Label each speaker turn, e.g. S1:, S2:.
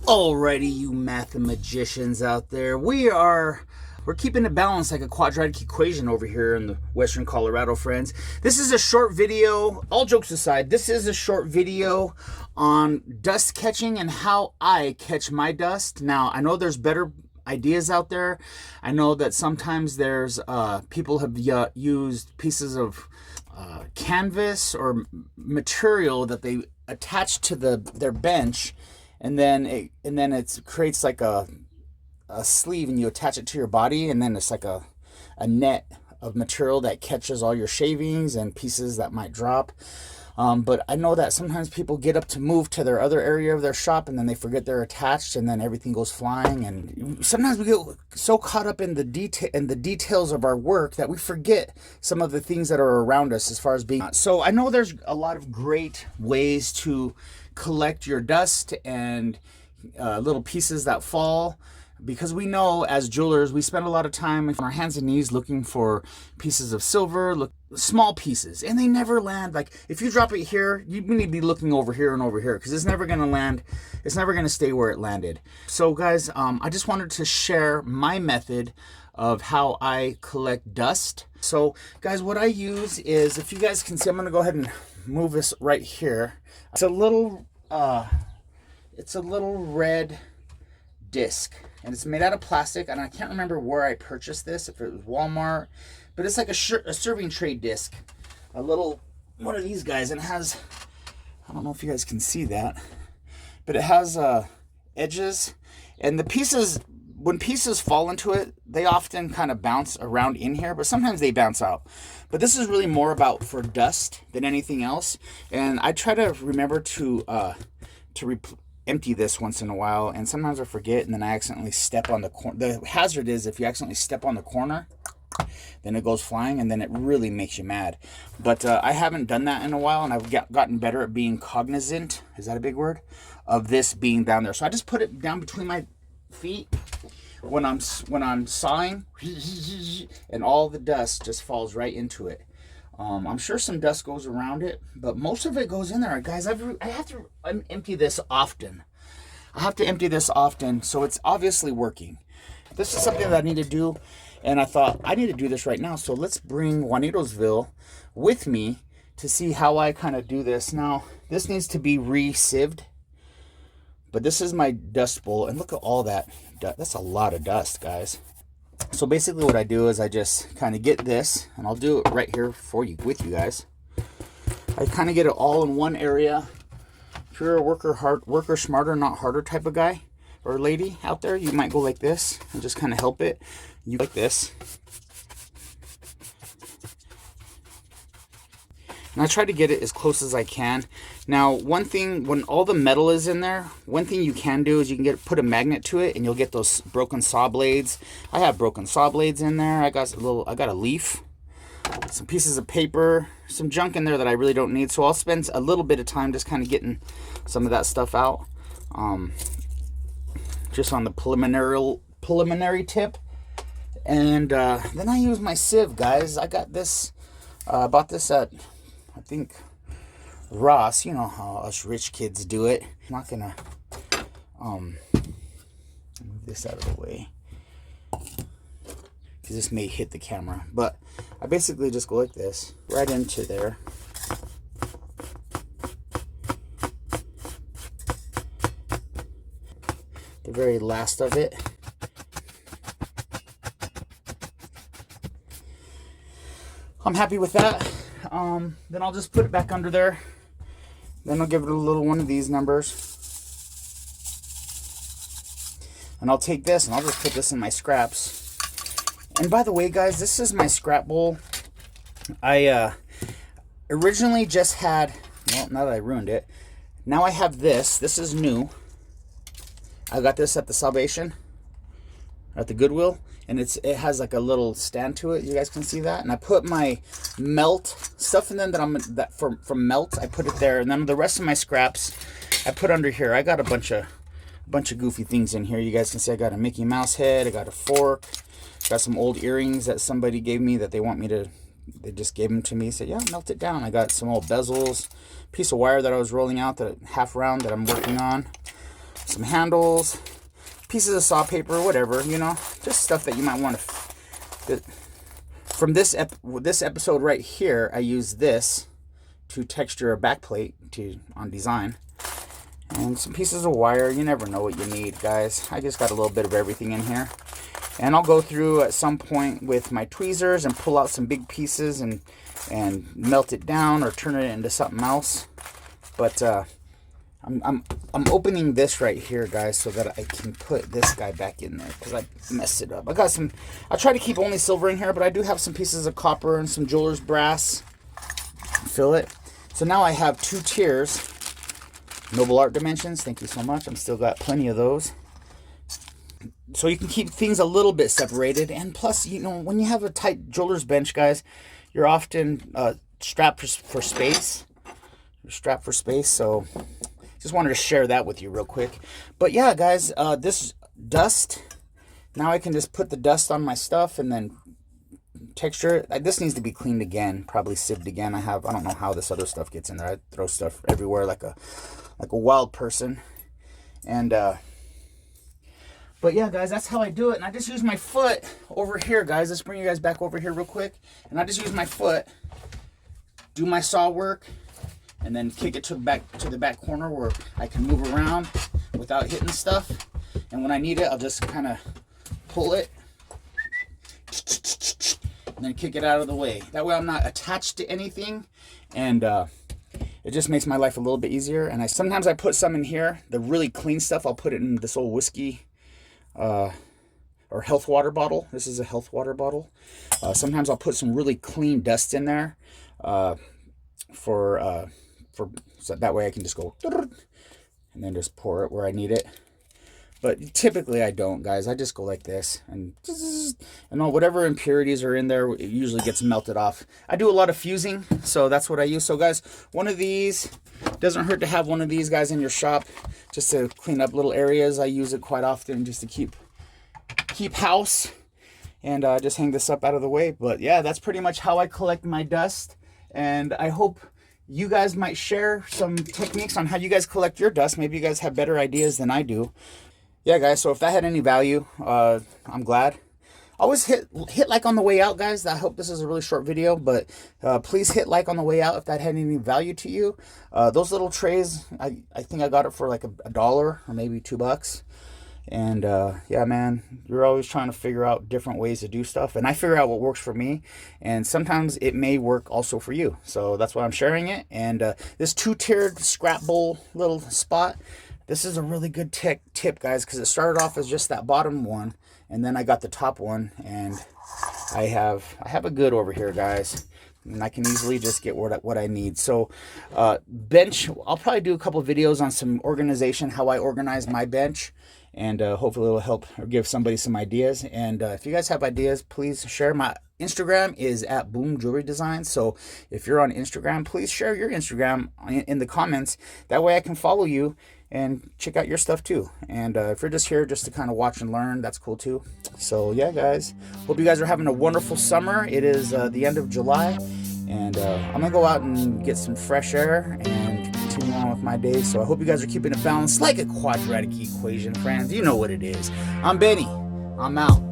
S1: Alrighty, you mathematicians out there, we're keeping it balanced like a quadratic equation over here in the Western Colorado, friends. This is a short video, all jokes aside, this is a short video on dust catching and how I catch my dust. Now, I know there's better ideas out there. I know that sometimes there's people have used pieces of canvas or material that they attach to their bench, and then it creates like a sleeve, and you attach it to your body, and then it's like a net of material that catches all your shavings and pieces that might drop. But I know that sometimes people get up to move to their other area of their shop, and then they forget they're attached, and then everything goes flying. And sometimes we get so caught up in the details of our work that we forget some of the things that are around us as far as being. So I know there's a lot of great ways to collect your dust and little pieces that fall, because we know as jewelers we spend a lot of time on our hands and knees looking for pieces of silver, small pieces, and they never land. Like if you drop it here, you need to be looking over here and over here, because it's never going to land. It's never going to stay where it landed. So guys, I just wanted to share my method of how I collect dust. So guys, what I use is, if you guys can see, I'm going to go ahead and move this right here. It's a little red disc, and it's made out of plastic, and I can't remember where I purchased this, if it was Walmart, but it's like a serving tray disc, a little one of these guys, and it has, I don't know if you guys can see that, but it has edges, and the pieces, when pieces fall into it, they often kind of bounce around in here, but sometimes they bounce out. But this is really more about for dust than anything else, and I try to remember to empty this once in a while, and sometimes I forget, and then I accidentally step on the corner. The hazard is if you accidentally step on the corner, then it goes flying, and then it really makes you mad. But I haven't done that in a while, and I've gotten better at being cognizant, is that a big word, of this being down there. So I just put it down between my feet when I'm sawing, and all the dust just falls right into it. I'm sure some dust goes around it, but most of it goes in there. Guys, I have to empty this often. I have to empty this often, so it's obviously working. This is something that I need to do, and I thought I need to do this right now. So let's bring Juanitosville with me to see how I kind of do this. Now, this needs to be re-sieved, but this is my dust bowl, and look at all that. That's a lot of dust, guys. So basically what I do is I just kind of get this, and I'll do it right here for you, with you guys. I kind of get it all in one area. If you're a worker smarter, not harder type of guy or lady out there, you might go like this and just kind of help it. You like this. And I try to get it as close as I can. Now, one thing, when all the metal is in there, one thing you can do is you can put a magnet to it, and you'll get those broken saw blades. I have broken saw blades in there. I got a leaf, some pieces of paper, some junk in there that I really don't need. So I'll spend a little bit of time just kind of getting some of that stuff out, just on the preliminary tip. And then I use my sieve, guys. I got this. Bought this at, I think, Ross. You know how us rich kids do it. I'm not gonna move this out of the way, because this may hit the camera, but I basically just go like this right into there. The very last of it. I'm happy with that. Then I'll just put it back under there. Then I'll give it a little one of these numbers. And I'll take this and I'll just put this in my scraps. And by the way, guys, this is my scrap bowl. I originally just had, well, now that I ruined it, now I have this. This is new. I got this at the Salvation, at the Goodwill. And it has like a little stand to it. You guys can see that. And I put my melt stuff in them from melt. I put it there, and then the rest of my scraps I put under here. I got a bunch of goofy things in here. You guys can see I got a Mickey Mouse head. I got a fork. Got some old earrings that somebody gave me that they want me to they just gave them to me. Said, yeah, melt it down. I got some old bezels, piece of wire that I was rolling out, that half round that I'm working on, some handles, pieces of saw paper, whatever, you know, just stuff that you might want to. From this episode right here, I use this to texture a backplate on design. And some pieces of wire. You never know what you need, guys. I just got a little bit of everything in here. And I'll go through at some point with my tweezers and pull out some big pieces and melt it down or turn it into something else. But I'm opening this right here, guys, so that I can put this guy back in there, because I messed it up. I try to keep only silver in here, but I do have some pieces of copper and some jeweler's brass. Fill it. So now I have 2 tiers. Noble Art Dimensions, thank you so much. I'm still got plenty of those. So you can keep things a little bit separated. And plus, you know, when you have a tight jeweler's bench, guys, you're often strapped for space. You're strapped for space, so just wanted to share that with you real quick. But yeah, guys, this dust, now I can just put the dust on my stuff and then texture it. This needs to be cleaned again, probably sieved again. I don't know how this other stuff gets in there. I throw stuff everywhere like a wild person. And but yeah, guys, that's how I do it. And I just use my foot over here, guys. Let's bring you guys back over here real quick. And I just use my foot, do my saw work, and then kick it to the back corner where I can move around without hitting stuff. And when I need it, I'll just kind of pull it and then kick it out of the way. That way I'm not attached to anything, and it just makes my life a little bit easier. And sometimes I put some in here, the really clean stuff. I'll put it in this old whiskey or health water bottle. This is a health water bottle. Sometimes I'll put some really clean dust in there so that way I can just go and then just pour it where I need it. But typically I don't, guys. I just go like this, and whatever impurities are in there, it usually gets melted off. I do a lot of fusing, so that's what I use. So guys, one of these, doesn't hurt to have one of these guys in your shop just to clean up little areas. I use it quite often just to keep house, and just hang this up out of the way. But yeah, that's pretty much how I collect my dust, and I hope you guys might share some techniques on how you guys collect your dust. Maybe you guys have better ideas than I do. Yeah, guys, so if that had any value, I'm glad. Always hit like on the way out, guys. I hope this is a really short video, but please hit like on the way out if that had any value to you. Those little trays, I think I got it for like $1 or maybe $2. And yeah, man, you're always trying to figure out different ways to do stuff, and I figure out what works for me, and sometimes it may work also for you. So that's why I'm sharing it. And this 2-tiered scrap bowl little spot, this is a really good tip, guys, because it started off as just that bottom one, and then I got the top one, and I have a good over here, guys, and I can easily just get what I need. So bench, I'll probably do a couple of videos on some organization, how I organize my bench, and hopefully it'll help or give somebody some ideas. And if you guys have ideas, please share. My Instagram is at boomjewelrydesigns. So if you're on Instagram, please share your Instagram in the comments. That way I can follow you and check out your stuff too. And if you're just here just to kind of watch and learn, that's cool too. So yeah, guys, hope you guys are having a wonderful summer. It is the end of July, and I'm gonna go out and get some fresh air and continue on with my day. So I hope you guys are keeping it balanced like a quadratic equation, friends. You know what it is. I'm Benny. I'm out.